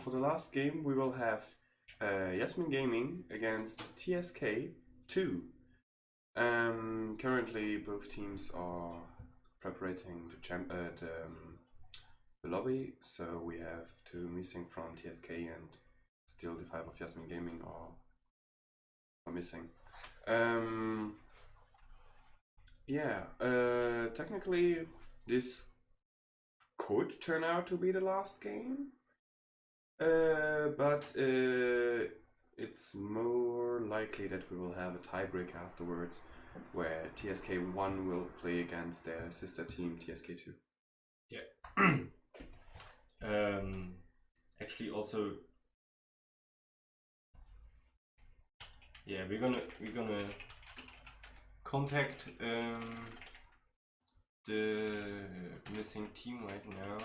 for the last game, we will have Yasmin Gaming against TSK 2. Currently, both teams are preparing the lobby, so we have 2 missing from TSK, and still the 5 of Yasmin Gaming are missing. Technically, this could turn out to be the last game, but it's more likely that we will have a tiebreak afterwards, where TSK 1 will play against their sister team TSK 2. Yeah. Actually, also, yeah, we're gonna contact the missing team right now.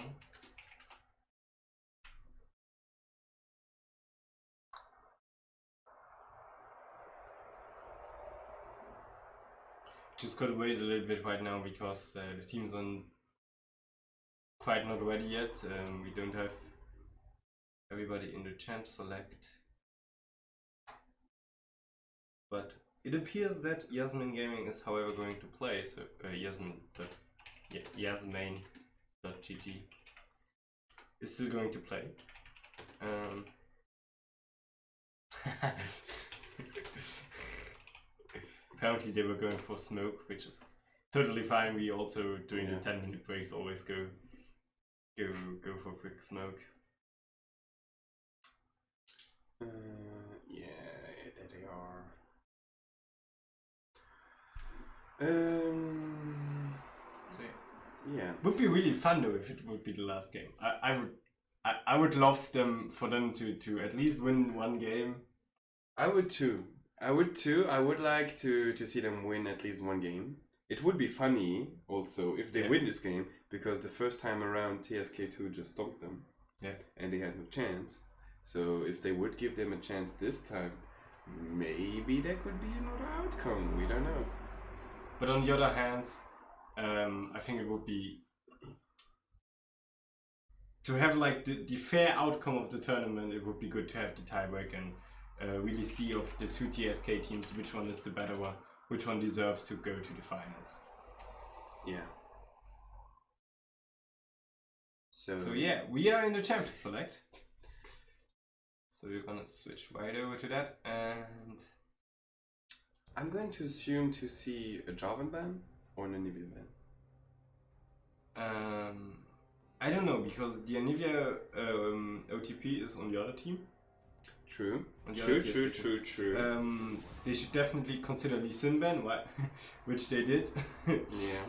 Just gotta wait a little bit right now because the teams are quite not ready yet. We don't have everybody in the champ select, but it appears that Yasmin Gaming is, however, going to play. So Yasmin.gg is still going to play. Apparently they were going for smoke, which is totally fine. We also, during the 10-minute breaks, always go for quick smoke. There they are. So yeah, would be really fun though if it would be the last game. I would love for them to at least win one game. I would too. I would like to see them win at least one game. It would be funny also if they win this game, because the first time around TSK2 just stomped them. Yeah. And they had no chance. So if they would give them a chance this time, maybe there could be another outcome. We don't know. But on the other hand, I think it would be to have like the fair outcome of the tournament. It would be good to have the tiebreak and really see of the 2 TSK teams which one is the better one, which one deserves to go to the finals. Yeah. So yeah, we are in the champion select. So we're gonna switch right over to that, and I'm going to assume to see a Jarvan ban or an Anivia ban. I don't know, because the Anivia OTP is on the other team. True. They should definitely consider the Sin ban, right? Which they did. Yeah.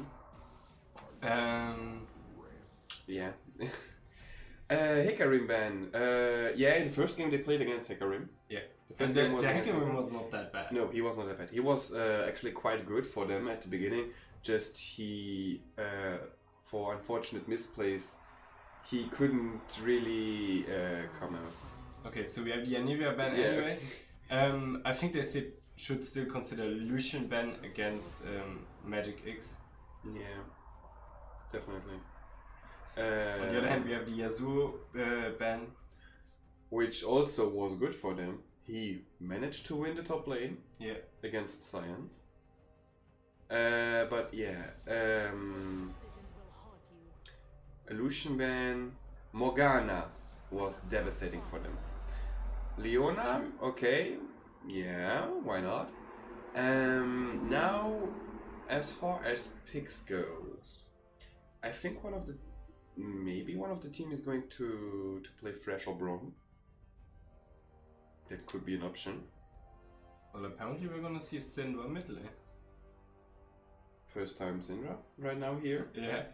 Yeah. Hecarim ban. In the first game they played against Hecarim. Yeah. The first game game was Hecarim was not that bad. No, he was not that bad. He was actually quite good for them at the beginning. Just he, for unfortunate misplays, he couldn't really come out. Okay, so we have the Anivia ban anyways. I think they should still consider Lucian ban against Magic X. Yeah, definitely. On the other hand, we have the Yasuo ban, which also was good for them. He managed to win the top lane against Cyan. But yeah, a Lucian ban, Morgana was devastating for them. Leona, okay, yeah, why not? Now, as far as picks goes, I think maybe one of the team is going to play Thresh or Braum. That could be an option. Well, apparently we're gonna see Syndra mid lane. First time Syndra right now here. Yeah.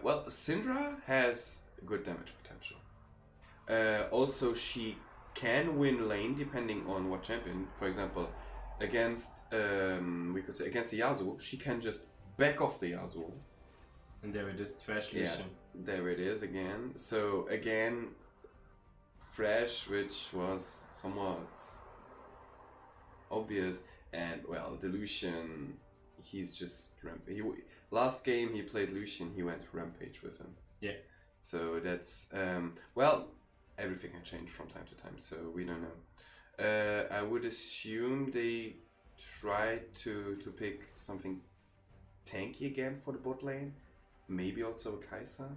Well, Syndra has good damage potential. Also, she can win lane depending on what champion. For example, against we could say against the Yasuo, she can just back off the Yasuo. And there it is, Thresh Lucian. Yeah, there it is again. So again, Thresh, which was somewhat obvious, and well, the Lucian, he's just last game he played Lucian, he went rampage with him. Yeah. So that's well, everything can change from time to time, so we don't know. I would assume they try to pick something tanky again for the bot lane. Maybe also a Kai'Sa.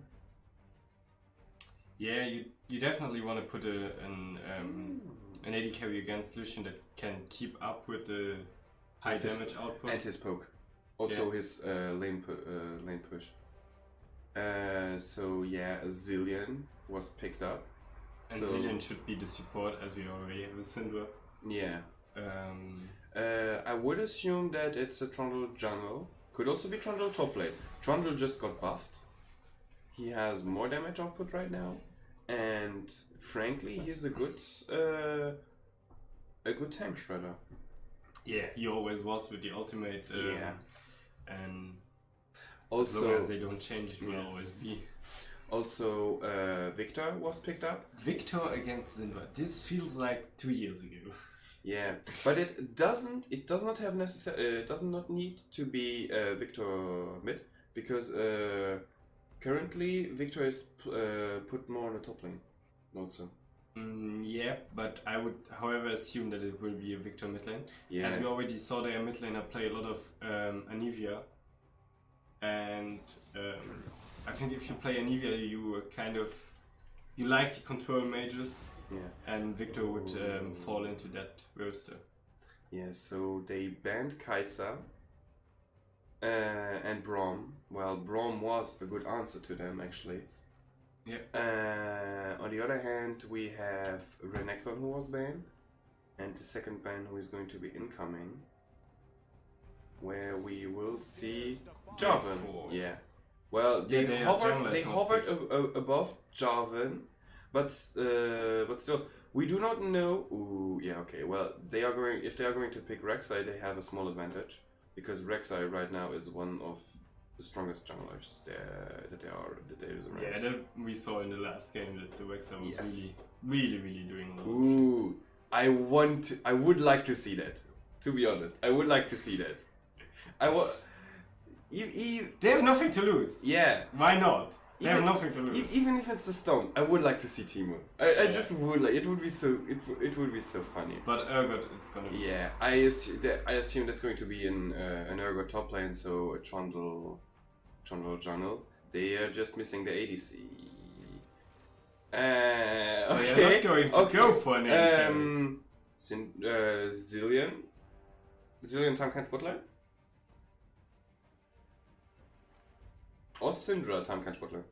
Yeah, you definitely want to put an AD carry against Lucian that can keep up with the high With his- damage output. And his poke. Also his lane push. So yeah, a Zillion was picked up. And so, Zillion should be the support, as we already have with Syndra. Yeah. I would assume that it's a Trundle jungle. Could also be Trundle top lane. Trundle just got buffed. He has more damage output right now, and frankly, he's a good tank shredder. Yeah, he always was with the ultimate. And Also, as long as they don't change, it will always be. Also, Victor was picked up. Victor against Syndra. This feels like 2 years ago. Yeah, but it does not have does not need to be Victor mid, because currently Victor is put more on the top lane also. Yeah, but I would, however, assume that it will be a Victor mid lane. Yeah. As we already saw, their mid laner play a lot of Anivia, and I think if you play Anivia, you like the control mages. Yeah. And Victor would fall into that roster. Yeah, so they banned Kai'Sa and Braum. Well, Braum was a good answer to them, actually. Yeah. On the other hand, we have Renekton, who was banned, and the second ban who is going to be incoming, where we will see Jarvan. Yeah. Well, they hovered above Jarvan. But still, we do not know. Ooh, yeah, okay. Well, if they are going to pick Rek'Sai, they have a small advantage, because Rek'Sai right now is one of the strongest junglers that there is around. Yeah, that we saw in the last game that the Rek'Sai was really doing a lot. Ooh, I would like to see that. To be honest, I would like to see that. They have nothing to lose. Yeah. Why not? They have nothing to lose. Even if it's a stone, I would like to see Teemo. I just would like. It would be so funny. But Urgot, it's gonna be. Yeah, I assume that's going to be an Urgot top lane, so a Trundle jungle. They are just missing the ADC. Okay. They are not going to go for an ADC. Zillion Tamkant bot lane? Or Syndra Tamkant bot lane?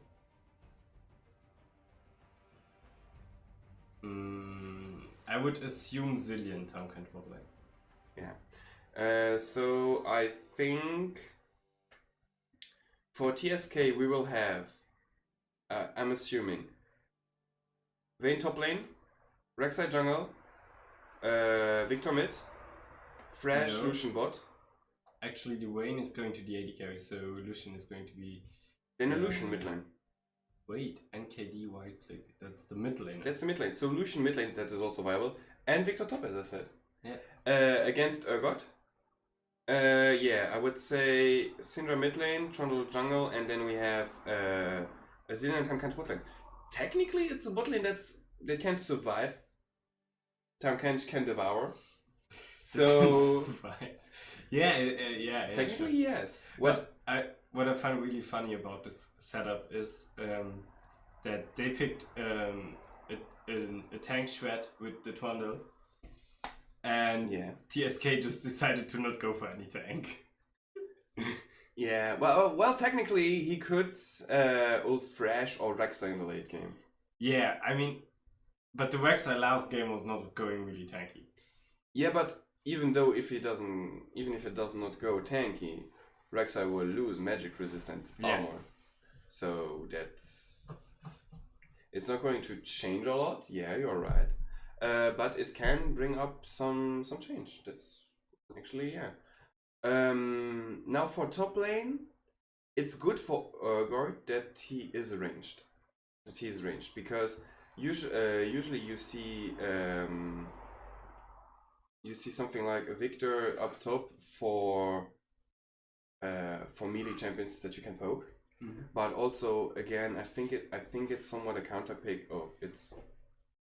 I would assume Zillion Tamkant bot lane. Yeah. So I think for TSK we will have, I'm assuming, Vayne top lane, Rek'Sai jungle, Victor mid, Thresh, Lucian bot. Actually, the Vayne is going to the AD carry, so Lucian is going to be... Then a Lucian mid lane. Wait, NKD wide click, that's the mid lane. That's the mid lane. So Lucian mid lane, that is also viable. And Victor top, as I said. Yeah. Against Urgot. Yeah, I would say Syndra mid lane, Trundle jungle, and then we have a Zillion Tamkant bot lane. Technically, it's a bot lane that can survive. Tamkant can devour. So... Yeah. Technically, yes. What I find really funny about this setup is that they picked a tank shred with the Trundle, and TSK just decided to not go for any tank. Yeah, well, technically he could ult Thresh or Rek'Sai in the late game. Yeah, I mean, but the Rek'Sai last game was not going really tanky. Yeah, but even if it does not go tanky, Rek'Sai will lose magic resistant armor. So it's not going to change a lot. Yeah, you're right. But it can bring up some change. That's actually now for top lane, it's good for Urgot that he is ranged. Because usually you see something like a Victor up top for melee champions that you can poke. But also, again, I think it's somewhat a counter pick, or it's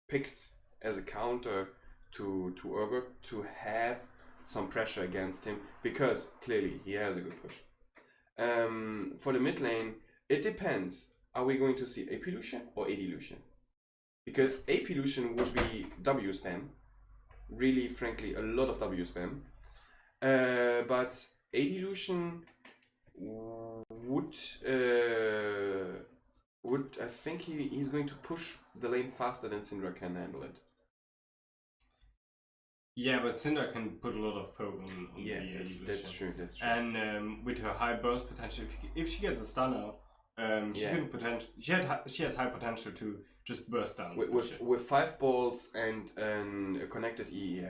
picked as a counter to Urgot to have some pressure against him, because clearly he has a good push. For the mid lane, it depends. Are we going to see AP Lucian or AD Lucian? Because AP Lucian would be W spam. Really, frankly, a lot of W spam. But AD Lucian would I think he's going to push the lane faster than Syndra can handle it. Yeah, but Syndra can put a lot of poke on Yeah, the that's true. And with her high burst potential, if she gets a stun out, she has high potential to just burst down. With 5 balls and a connected E,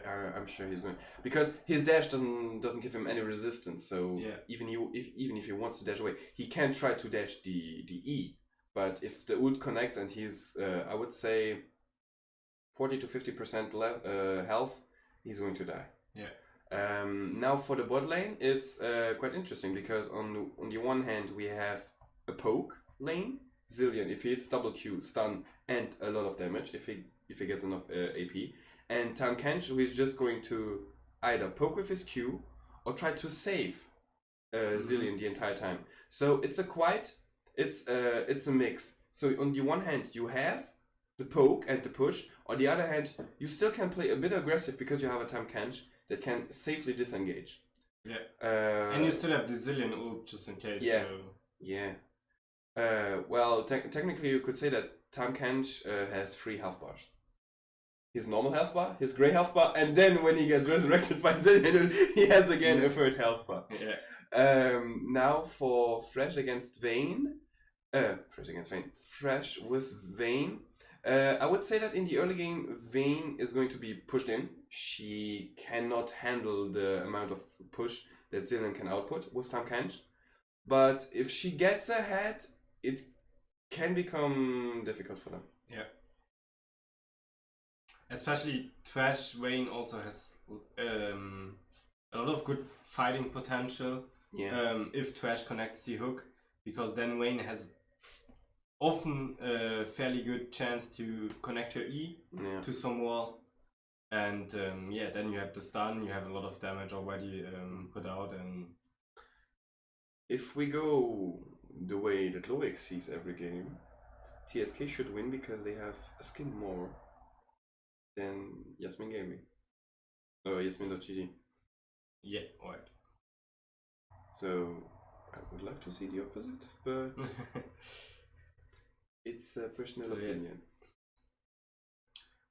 I'm sure he's going, because his dash doesn't give him any resistance. So even if he wants to dash away, he can try to dash the E. But if the ult connects and he's I would say 40 to 50% health, he's going to die. Yeah. Now for the bot lane, it's quite interesting, because on the one hand we have a poke lane, Zilean, if he hits double Q, stun, and a lot of damage if he gets enough AP, and Tahm Kench, who is just going to either poke with his Q or try to save Zilean the entire time. So it's a mix. So on the one hand you have the poke and the push. On the other hand, you still can play a bit aggressive because you have a Tahm Kench that can safely disengage. Yeah. And you still have the Zilean ult just in case. Yeah. So. Yeah. Well, technically you could say that Tahm Kench has 3 health bars. His normal health bar, his grey health bar, and then when he gets resurrected by Zilean, he has again a 3rd health bar. Yeah. Now for Thresh against Vayne. Thresh with Vayne. I would say that in the early game, Vayne is going to be pushed in. She cannot handle the amount of push that Zilean can output with Tahm Kench. But if she gets ahead, it can become difficult for them. Yeah. Especially Thresh Vayne also has a lot of good fighting potential. Yeah. If Thresh connects the hook, because then Vayne has often a fairly good chance to connect her E to some wall, and then you have the stun, you have a lot of damage already put out. And if we go the way that Loic sees every game, TSK should win because they have a skin more than Yasmin Gaming. Or Yasmin.gg. Yeah, right. So I would like to see the opposite, but it's a personal opinion.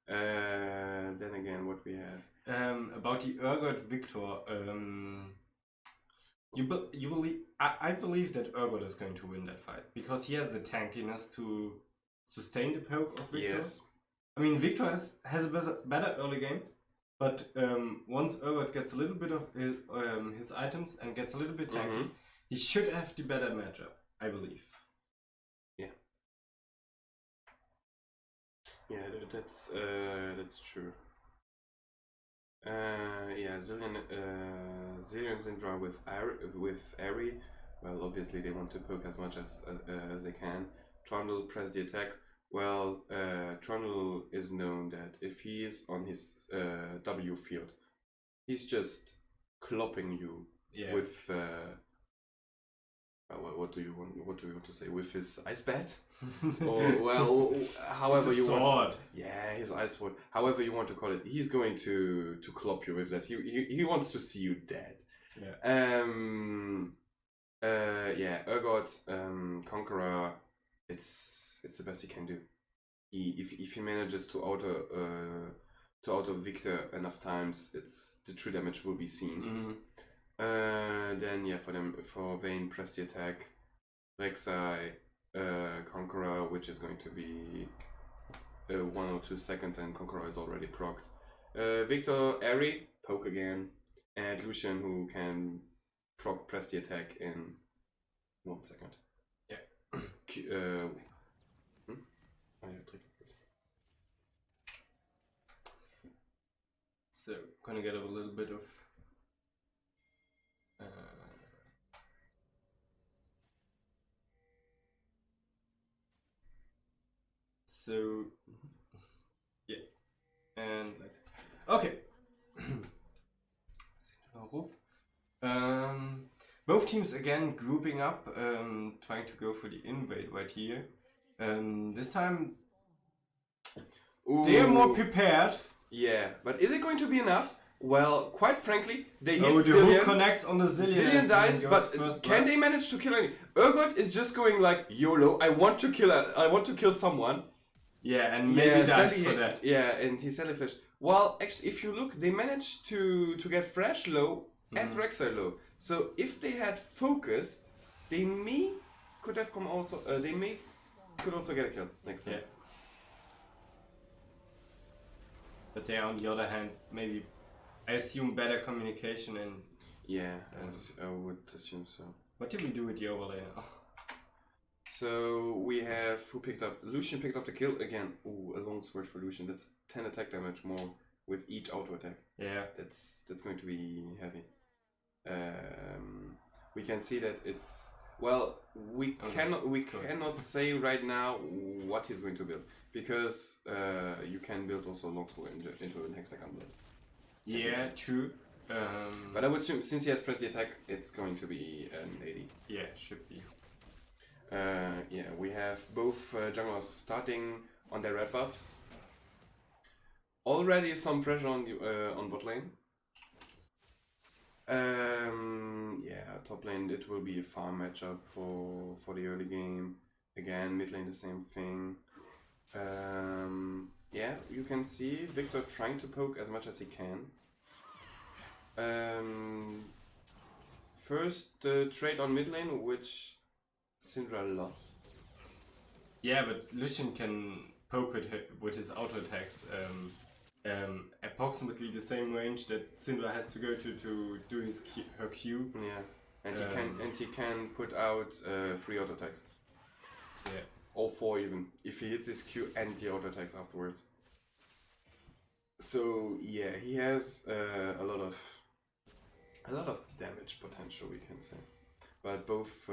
Then again, what we have about the Urgot Victor, you believe? I believe that Urgot is going to win that fight because he has the tankiness to sustain the poke of Victor. Yes. I mean, Victor has a better early game, but once Urgot gets a little bit of his items and gets a little bit tanky, he should have the better matchup, I believe. Yeah, that's true. Zilean Syndra with Ari. Well, obviously they want to poke as much as they can. Trundle press the attack. Well, Trundle is known that if he is on his W field, he's just clopping you with what do you want to say, with his ice bat? Or however you want. Yeah, his ice sword. However you want to call it, he's going to clop you with that. He wants to see you dead. Yeah. Urgot, Conqueror, it's the best he can do. If he manages to auto Victor enough times, the true damage will be seen. Then for Vayne, press the attack, Rek'Sai, Conqueror, which is going to be 1 or 2 seconds, and Conqueror is already procced. Victor, Ari, poke again, and Lucian, who can press the attack in 1 second. Yeah. So, gonna get a little bit of Okay. Both teams again grouping up, trying to go for the invade right here. This time they are more prepared. Yeah, but is it going to be enough? Well, quite frankly, they hit the Zillion. hook connects on the Zillion. Zillion dies, but can they manage to kill any? Urgot is just going like YOLO. I want to kill someone. Yeah, and maybe dies for sadly, that. Yeah, and he sadly finished. Well, actually, if you look, they managed to get Fresh low and Rek'Sai low. So if they had focused, they could also get a kill next time. Yeah. But they, on the other hand, maybe I assume better communication and. Yeah, I would assume so. What did we do with the overlay now? So we have Lucian picked up the kill again. Ooh, a long sword for Lucian. That's 10 attack damage more with each auto attack. Yeah. That's going to be heavy. We can see that it's we cannot say right now what he's going to build, because you can build also long sword into an hexagon build. Yeah, true. But I would assume since he has pressed the attack, it's going to be an 80. Yeah, should be. Yeah, we have both junglers starting on their red buffs. Already some pressure on bot lane. Yeah, top lane it will be a farm matchup for the early game. Again, mid lane the same thing. Yeah, you can see Victor trying to poke as much as he can. First trade on mid lane, which Syndra lost. Yeah, but Lucian can poke with his auto attacks approximately the same range that Syndra has to go to do her Q. Yeah, and he can put out 3 auto attacks. Yeah, or 4 even if he hits his Q and the auto attacks afterwards. So yeah, he has a lot of damage potential, we can say. But both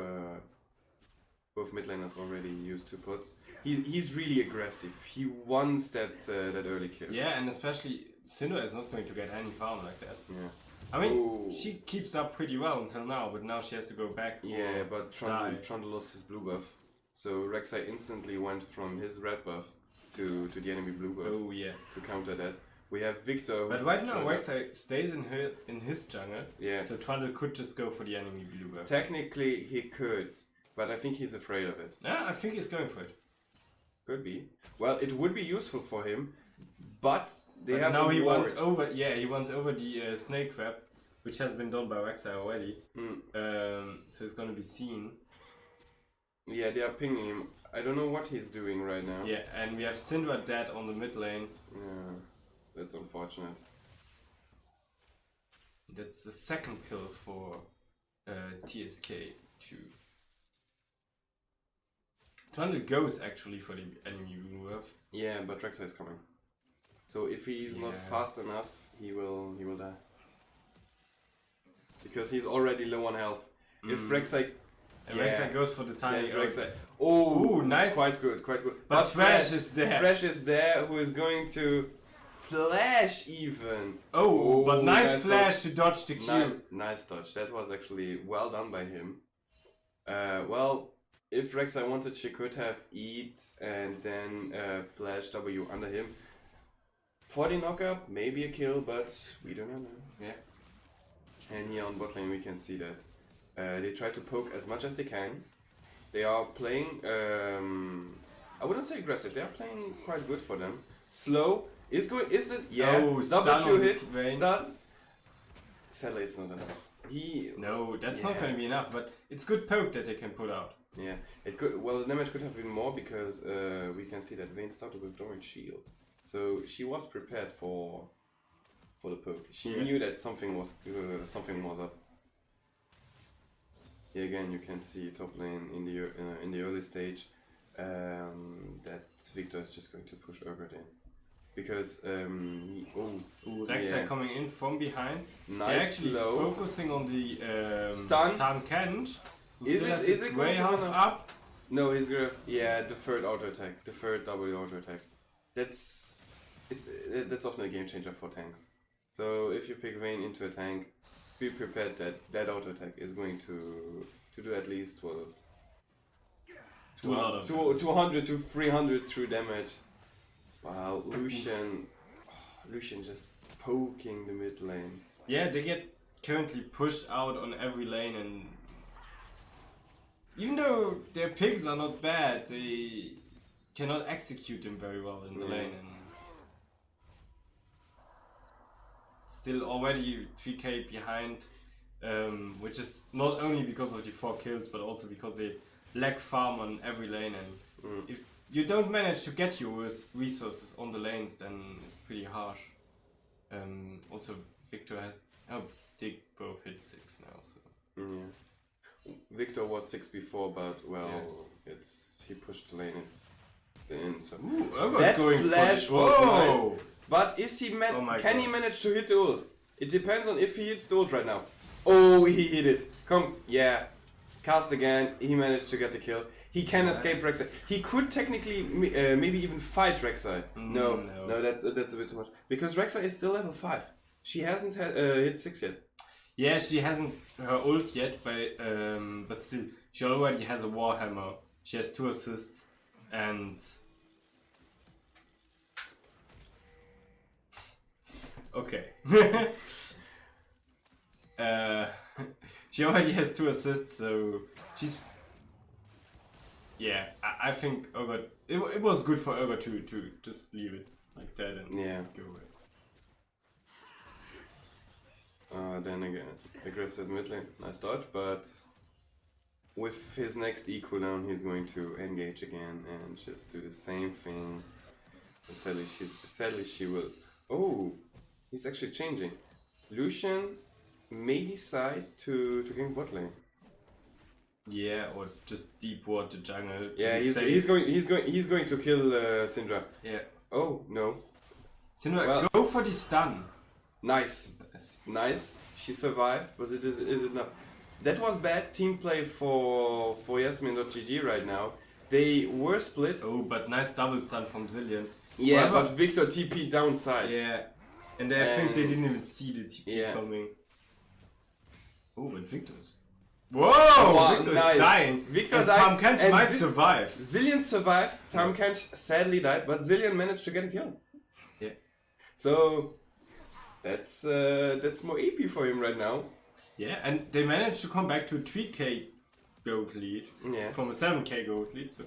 mid laners already used 2 puts. He's really aggressive. He wants that early kill. Yeah, and especially Syndra is not going to get any farm like that. Yeah. I mean, she keeps up pretty well until now, but now she has to go back. Yeah, but Trundle lost his blue buff. So Rek'Sai instantly went from his red buff to the enemy blue buff. Oh yeah. To counter that. We have Victor. But right now Rek'Sai stays in his jungle. Yeah. So Trundle could just go for the enemy blue buff. Technically he could, but I think he's afraid of it. Yeah, I think he's going for it. Could be. Well, it would be useful for him, but have now he wants over. Yeah, he wants over the snake crab, which has been done by Rek'Sai already. So it's gonna be seen. Yeah, they are pinging him. I don't know what he's doing right now. Yeah, and we have Syndra dead on the mid lane. Yeah, that's unfortunate. That's the second kill for TSK2. Trundle goes actually for the enemy blue buff. Yeah, but Rek'Sai is coming. So if he's not fast enough, he will die. Because he's already low on health. If Rek'Sai Rek'Sai goes for the tiny. Rek'Sai. Oh, nice. Quite good. But Thresh is there. Thresh is there, who is going to flash even. Oh, but nice flash to dodge the Q. Nice dodge. That was actually well done by him. Well, if Rek'Sai wanted, she could have Eat and then flash W under him. For the knockup, maybe a kill, but we don't know. Yeah. And here on bot lane we can see that they try to poke as much as they can. They are playing, I wouldn't say aggressive, they are playing quite good for them. Slow, double Q hit, stun. Sadly it's not enough. No, that's not going to be enough, but it's good poke that they can put out. Yeah, it could. Well, the damage could have been more because we can see that Vayne started withdrawing shield, so she was prepared for the poke. She knew that something was up. Yeah, again, you can see top lane in the early stage that Victor is just going to push Urgot in because Rek'Sai coming in from behind. Nice slow. Focusing on the stun. Tahm Kench. Is it going to run up? No, he's gonna. Yeah, the third auto attack, the third W auto attack. That's that's often a game changer for tanks. So if you pick Vayne into a tank, be prepared that that auto attack is going to do at least what 200 to 300 true damage. Wow, Lucian just poking the mid lane. Yeah, they get currently pushed out on every lane, and even though their picks are not bad, they cannot execute them very well in the lane, and still already 3k behind, which is not only because of the 4 kills, but also because they lack farm on every lane, and if you don't manage to get your resources on the lanes, then it's pretty harsh. Also, Victor has... Oh, they both hit 6 now, so... Yeah. Victor was 6 before, but he pushed the lane in, so... Ooh, that going flash was nice. But is he can he manage to hit the ult? It depends on if he hits the ult right now. Oh, he hit it. Cast again. He managed to get the kill. He can escape Rek'Sai. He could technically maybe even fight Rek'Sai. No, that's a bit too much. Because Rek'Sai is still level 5. She hasn't hit 6 yet. Yeah, she hasn't her ult yet, but still, she already has a Warhammer. She has 2 assists, and... Okay. She already has 2 assists, so she's... Yeah, I think Urgot... It was good for Urgot to just leave it like that and go away. Then again, aggressive mid lane. Nice dodge, but with his next E cooldown, he's going to engage again and just do the same thing. And sadly she will... Oh, he's actually changing. Lucian may decide to gank bot lane. Yeah, or just deep ward the jungle. Yeah, he's going to kill Syndra. Yeah. Oh no. Syndra, go for the stun. Nice. She survived, but is it not? That was bad team play for Yasmin.gg right now. They were split. Oh, but nice double stun from Zilean. Yeah, but Victor TP downside. Yeah, and I think they didn't even see the TP coming. Oh, but Victor's... Whoa! Victor's dying. Victor and died. Tahm Kench might survive. Zillion survived. Tahm Kench sadly died, but Zillion managed to get a kill. Yeah. So that's more EP for him right now. Yeah, and they managed to come back to a 3k gold lead from a 7k gold lead. So.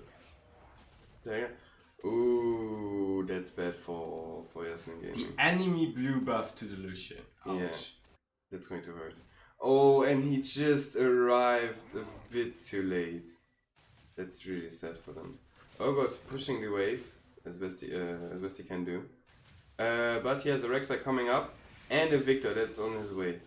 There. Ooh, that's bad for Yasmin Gaming. The enemy blue buff to the Lucian. Ouch. Yeah, that's going to hurt. Oh, and he just arrived a bit too late. That's really sad for them. Urgot pushing the wave as best he can do. But he has a Rek'Sai coming up and a Victor that's on his way.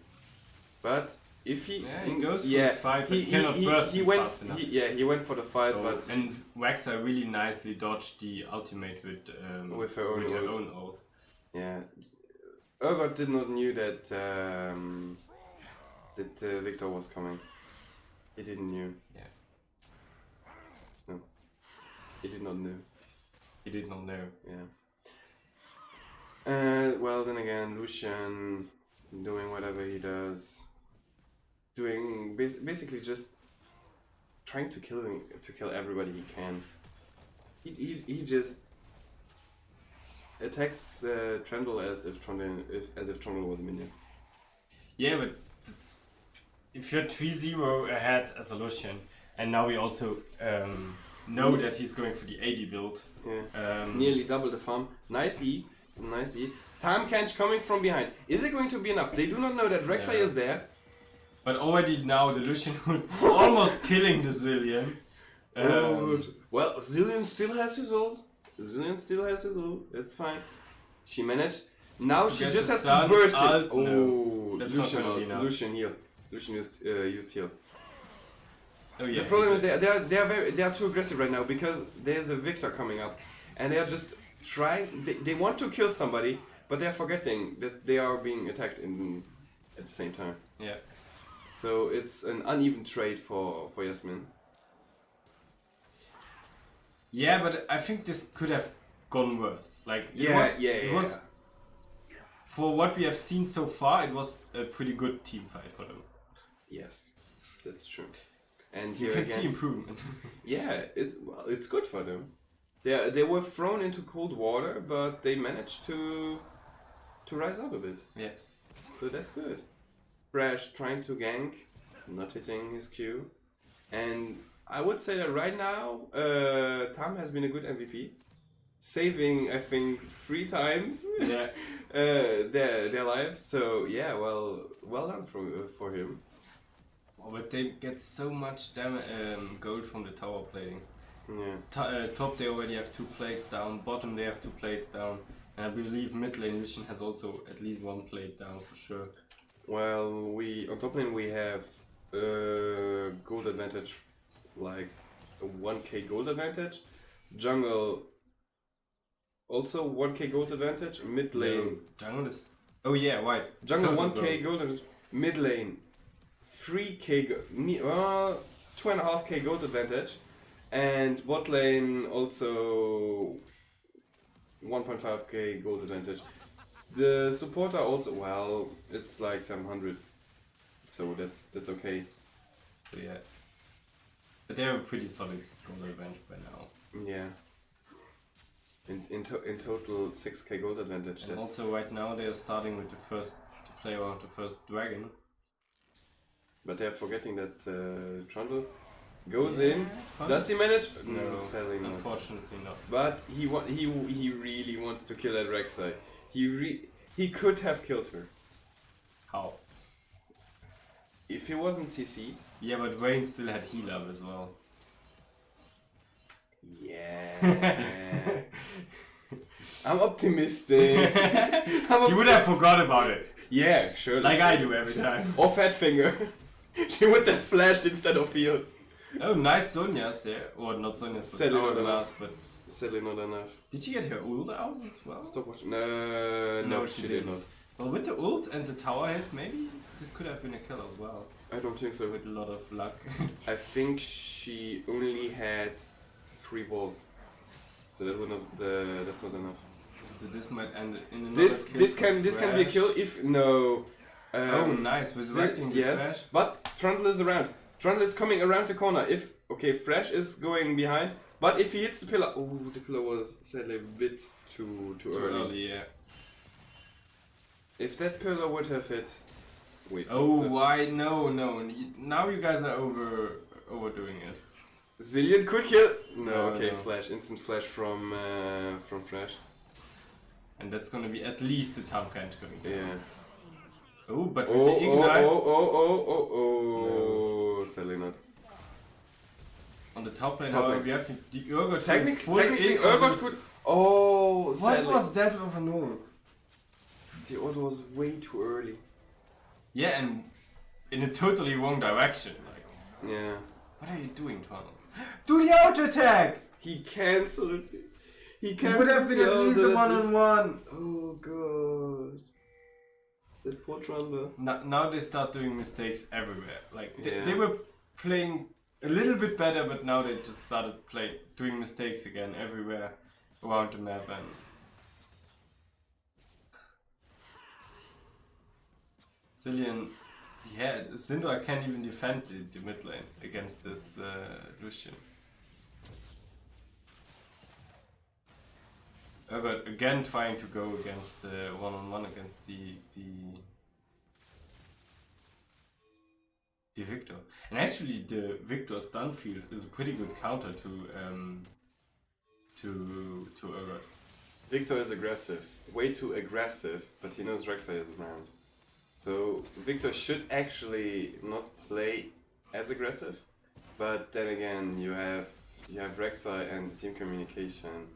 But if he goes for the fight, but he cannot burst fast enough. He went for the fight, but and Rek'Sai really nicely dodged the ultimate with her own ult. Yeah, Urgot did not knew that Victor was coming. He didn't knew. Yeah. No. He did not know. He did not know. Yeah. Well, then again, Lucian doing whatever he does, doing basically just trying to kill everybody he can. He just attacks Trundle as if Trundle was a minion. Yeah, but if you're 3-0 ahead as a Lucian, and now we also know that he's going for the AD build. Yeah. Nearly double the farm. Nice E. Tahm Kench coming from behind. Is it going to be enough? They do not know that Rek'Sai is there. But already now the Lucian almost killing the Zilean. Well, Zilean still has his ult. It's fine. She managed. Now she just has to burst it. Oh, no. Lucian heal. Lucian used heal. Oh, yeah, the problem is they are too aggressive right now because there's a Victor coming up, and they are just trying. They want to kill somebody, but they're forgetting that they are being attacked at the same time. Yeah. So it's an uneven trade for Yasmin. Yeah, but I think this could have gone worse. Like It was for what we have seen so far, it was a pretty good team fight for them. Yes, that's true. And You here can again, see improvement. yeah, it's good for them. They were thrown into cold water, but they managed to rise up a bit. Yeah. So that's good. Brash trying to gank, not hitting his Q, and I would say that right now, Tam has been a good MVP, saving I think 3 times Yeah. their lives. So yeah, well done for him. Oh, but they get so much gold from the tower platings. Yeah. Top they already have 2 plates down, bottom they have 2 plates down, and I believe mid lane Mission has also at least 1 plate down for sure. Well, on top lane we have gold advantage, like a 1k gold advantage. Jungle also 1k gold advantage. Mid lane. No, jungle is. Oh yeah, right. Jungle Total 1k gold advantage. Mid lane 3k 2.5k gold advantage. And bot lane also 1.5k gold advantage. The supporter also, well, it's like 700, so that's okay. So yeah. But they have a pretty solid gold advantage by now. Yeah. In total 6k gold advantage. And also right now they are starting with the first to play around the first dragon. But they're forgetting that Trundle goes in. Does he manage? No, sadly not. unfortunately not. But he really wants to kill that Rek'Sai. He could have killed her How? if he wasn't CC'd. Yeah, but Wayne still had heal up as well. Yeah. I'm optimistic. She would have forgot about it. Yeah, sure. Like I do every time. Or Fat Finger. She would have flashed instead of healed. Oh, nice Sonya's there. Or not Sonya's, but Sadly not Hourglass, enough. but... Sadly not enough. Did she get her ult out as well? Stop watching. No, she did not. Well, with the ult and the tower hit, maybe this could have been a kill as well. I don't think so. With a lot of luck. I think she only had 3 balls. So that would not. That's not enough. So this might end in another This kill. this can be a kill if no. Oh, nice, resurrecting the yes, trash. but Trundle is around. Trundle is coming around the corner. If Fresh is going behind, but if he hits the pillar, oh, the pillar was sadly a bit too early. Yeah. If that pillar would have hit, wait. Oh, why? No. Now you guys are overdoing it. Zillion could kill. No, okay, no. flash, instant flash from Fresh. And that's gonna be at least a Tam Kench coming down. Yeah. Oh, but with the ignite Oh, sadly not. on the top lane, Top however, lane. we have the Urgot Technically, Urgot could. Oh, What sadly. was that of an ult? The ult was way too early. Yeah, and in a totally wrong direction. Like, Yeah. what are you doing, Tunnel? Do the auto attack! He cancelled. He It would have been at least a one-on-one. Oh god. That poor Trundle. Now they start doing mistakes everywhere. Like Yeah. they were playing a little bit better, but now they just started doing mistakes again everywhere around the map. And Zillion, yeah, Syndra can't even defend the mid lane against this Lucian. But again, trying to go against one-on-one against the Victor, and actually the Victor stun field is a pretty good counter to Urgot. Victor is aggressive. Way too aggressive, but he knows Rek'Sai is around. So Victor should actually not play as aggressive, but then again you have Rek'Sai and the team communication.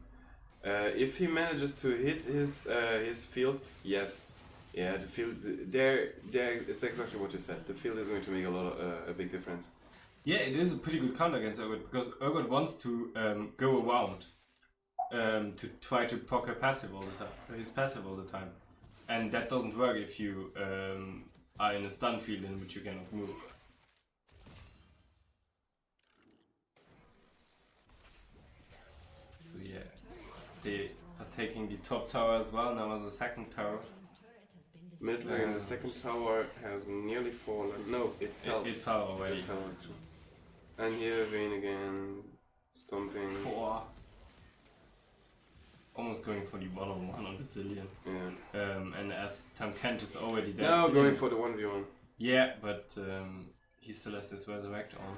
If he manages to hit his field, yes, yeah, the field there it's exactly what you said. The field is going to make a big difference. Yeah, it is a pretty good counter against Urgot because Urgot wants to go around to try to proc his passive all the time, and that doesn't work if you are in a stun field in which you cannot move. So yeah, taking the top tower as well. Now as a second tower. Mid lane, the second tower has nearly fallen. No, it fell. It fell already. It fell actually. And here Vayne again, stomping. Four. Almost going for the 1-on-1 on the Zillion. Yeah. And as Tam Kent is already dead. Now going for the 1v1. Yeah, but he still has his resurrect on.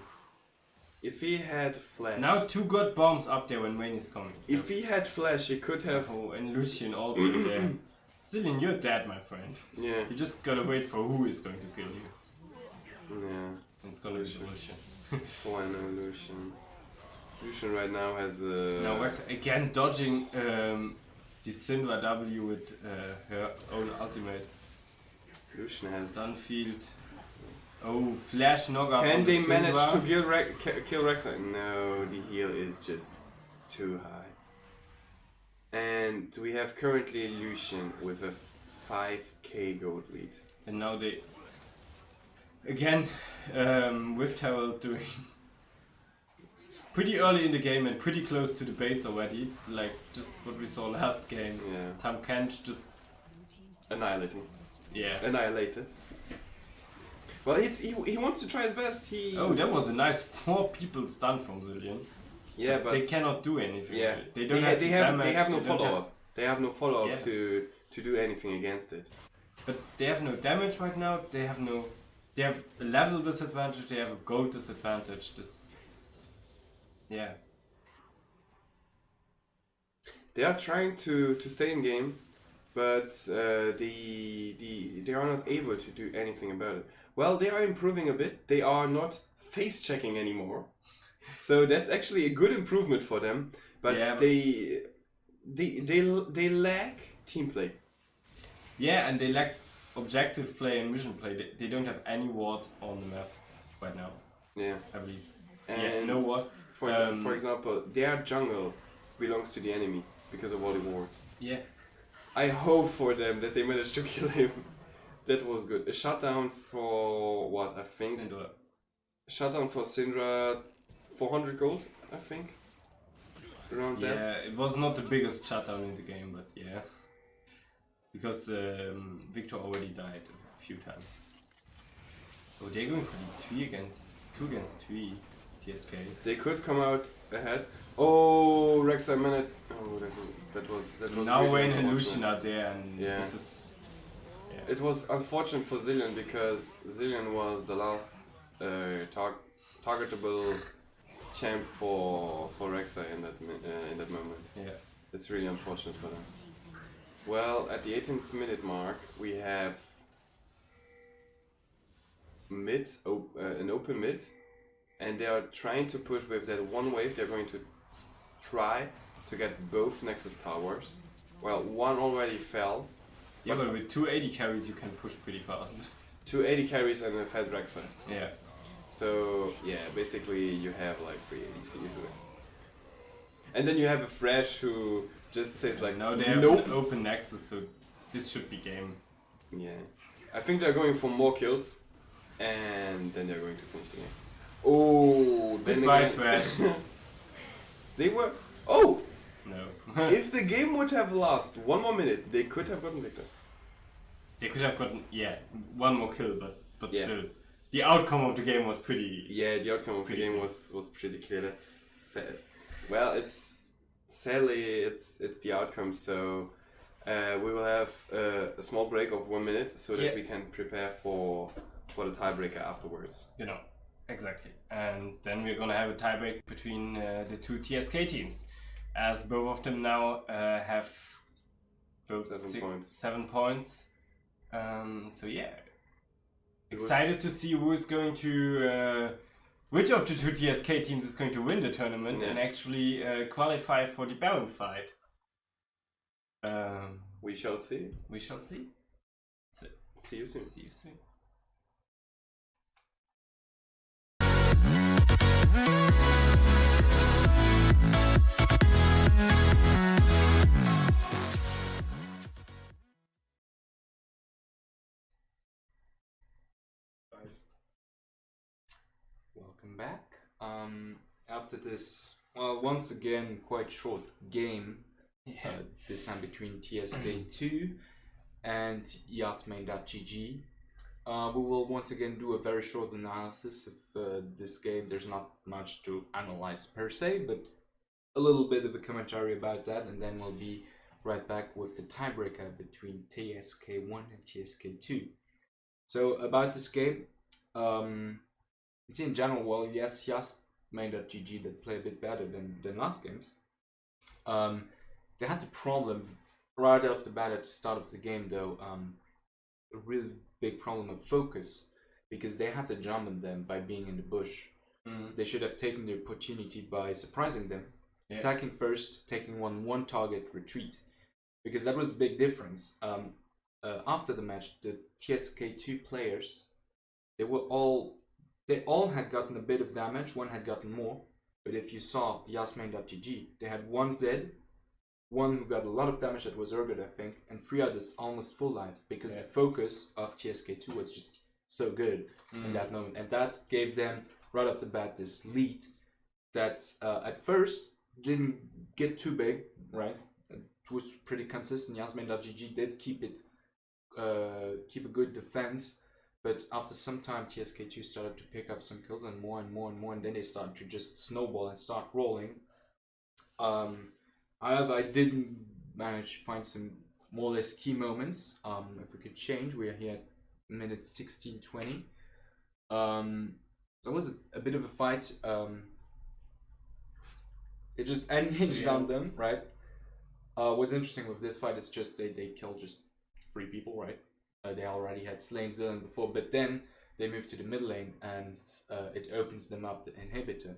If he had flash. Now 2 good bombs up there when Vayne is coming. If he had flash, he could have. Oh, and Lucian also there. Zillion, you're dead, my friend. Yeah. You just gotta wait for who is going to kill you. Yeah. It's gonna be Lucian. Oh, I know Lucian. Lucian right now has now Rex again dodging the Syndra W with her own ultimate. Lucian has stun field. Oh, flash knockout. Can on they the manage Syndra. to kill Rexa? No, the heal is just too high. And we have currently Lucian with a 5k gold lead. And now they again with Herald doing pretty early in the game and pretty close to the base already, like just what we saw last game. Yeah. Tam Kent just Annihilating. yeah. Annihilated. Well, he wants to try his best. Oh, that was a nice 4 people stun from Zillion. Yeah, but they cannot do anything. Yeah, They don't have the damage, they have no they don't follow up. They have no follow up Yeah. to do anything against it. But they have no damage right now. They have a level disadvantage. They have a gold disadvantage. Yeah. They are trying to stay in game, but they are not able to do anything about it. Well, they are improving a bit. They are not face checking anymore, so that's actually a good improvement for them. But Yeah, but- they lack team play. Yeah, and they lack objective play and mission play. They don't have any ward on the map right now, Yeah, I believe. and Yeah, no ward. for example, their jungle belongs to the enemy because of all the wards. Yeah. I hope for them that they managed to kill him. That was good. A shutdown for what I think. Syndra. Shutdown for Syndra, 400 gold, I think. Around that. Yeah, it was not the biggest shutdown in the game, but yeah. Because Victor already died a few times. Oh, they're going for the 2 against 3 TSK. They could come out ahead. Oh, Rex, I managed. Oh, that was Now really Wayne and unfortunate. Lucian are there, and Yeah. this is. Yeah. It was unfortunate for Zillion because Zillion was the last targetable champ for Rexa in that moment. Yeah. It's really unfortunate for them. Well, at the 18th minute mark, we have an open mid, and they are trying to push with that one wave. They're going to try to get both Nexus towers. Well, one already fell. Yeah, but with 280 carries you can push pretty fast. 280 carries and a fed Rexa. Yeah. So yeah, basically you have like 3 ADCs. And then you have a Fresh who just says like, Now they have nope. an open nexus, so this should be game. Yeah. I think they're going for more kills, and then they're going to finish the game. Oh, then Goodbye, again. Trash. They were. Oh! No. If the game would have lasted 1 more minute, they could have gotten Victor. They could have gotten, yeah, 1 more kill, but Yeah. still. The outcome of the game was pretty... Yeah, the outcome of the Pretty game clear. was pretty clear. That's sad. Well, sadly it's the outcome. So we will have a small break of 1 minute so that Yeah. we can prepare for the tiebreaker afterwards. You know, exactly. And then we're gonna have a tiebreak between the 2 TSK teams, as both of them now have both 7 points. So yeah, excited to see who is going to, which of the 2 TSK teams is going to win the tournament and actually qualify for the Baron fight. We shall see. We shall see. See you soon. See you soon. Welcome back. After this, well, once again, quite short game, this time between TSK2 and Yasmain.gg. We will once again do a very short analysis of this game. There's not much to analyze per se, but a little bit of a commentary about that, and then we'll be right back with the tiebreaker between TSK1 and TSK2. So about this game, it's in general, well, yes, Yasmain.gg did play a bit better than last games. They had the problem right off the bat at the start of the game, though, a really big problem of focus, because they had to jump on them by being in the bush. They should have taken the opportunity by surprising them, attacking first, taking one target, retreat, because that was the big difference. After the match, the TSK2 players, they all had gotten a bit of damage. One had gotten more, but if you saw Yasmain.gg, they had one dead, one who got a lot of damage, that was Urgot, I think, and 3 others almost full life, because the focus of TSK2 was just so good in that moment, and that gave them right off the bat this lead that at first didn't get too big, right? It was pretty consistent. Yasmain.gg did keep a good defense, but after some time TSK2 started to pick up some kills, and more, and then they started to just snowball and start rolling. However, I didn't manage to find some more or less key moments. If we could change, we are here at minute 16-20. So it was a bit of a fight. It just hinged on them, right? What's interesting with this fight is just they killed just 3 people, right? They already had slain Zilean before, but then they moved to the mid lane, and it opens them up the inhibitor.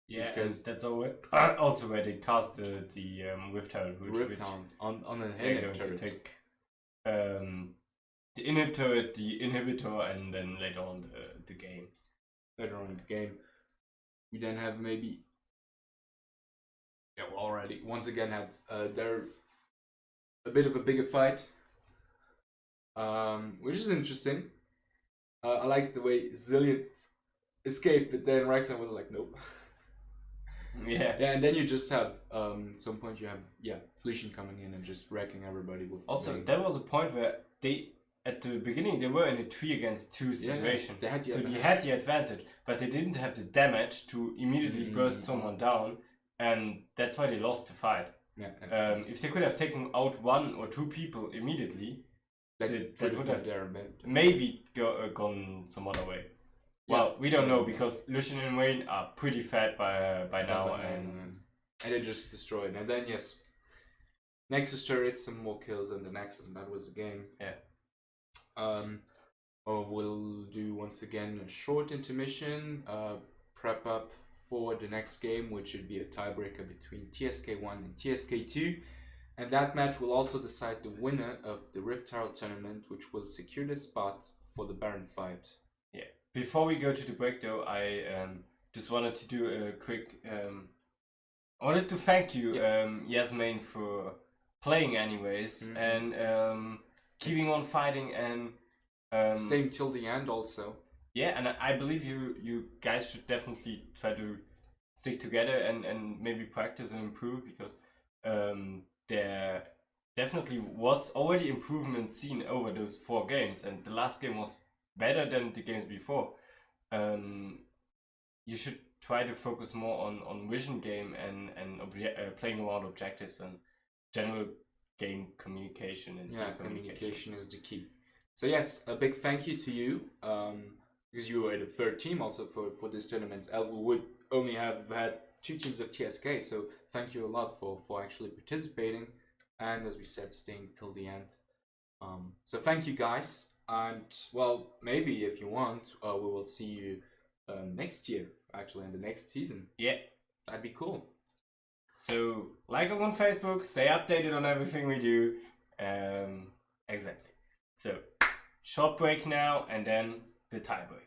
Yeah, because that's also where they cast the Rift Herald, which on an inhibitor. Take the inner turret, the inhibitor, and then later on the game. Later on in the game, we then have maybe. Yeah, we already once again had they're a bit of a bigger fight, which is interesting. I like the way Zilean escaped, but then Rexon was like, nope. Yeah, and then you just have at some point you have Felicia coming in and just wrecking everybody with. Also, there was a point where they at the beginning they were in a 3 against 2 situation, they had the advantage, but they didn't have the damage to immediately burst someone down, and that's why they lost the fight. Yeah. If they could have taken out 1 or 2 people immediately, that would have maybe gone some other way. Well, we don't know, because Lucian and Wayne are pretty fat by now, and they just destroyed. And then Nexus turret, some more kills, and the Nexus, and that was the game. Yeah. We'll do once again a short intermission, prep up for the next game, which should be a tiebreaker between TSK1 and TSK2. And that match will also decide the winner of the Rift Herald tournament, which will secure the spot for the Baron fight. Yeah. Before we go to the break, though, I just wanted to do a quick. I wanted to thank you, Yasmain, for playing anyways, and keeping on fighting and staying till the end also. Yeah, and I believe you guys should definitely try to stick together and maybe practice and improve, because there definitely was already improvement seen over those 4 games, and the last game was better than the games before. You should try to focus more on vision game and playing around objectives and general game communication and team communication is the key. So yes, a big thank you to you, because you were the 3rd team also for this tournament. We would only have had 2 teams of TSK, so thank you a lot for actually participating, and as we said, staying till the end. So thank you guys, and well, maybe if you want, we will see you next year, actually, in the next season. Yeah, that'd be cool. So like us on Facebook, stay updated on everything we do. Exactly. So short break now, and then the tie break.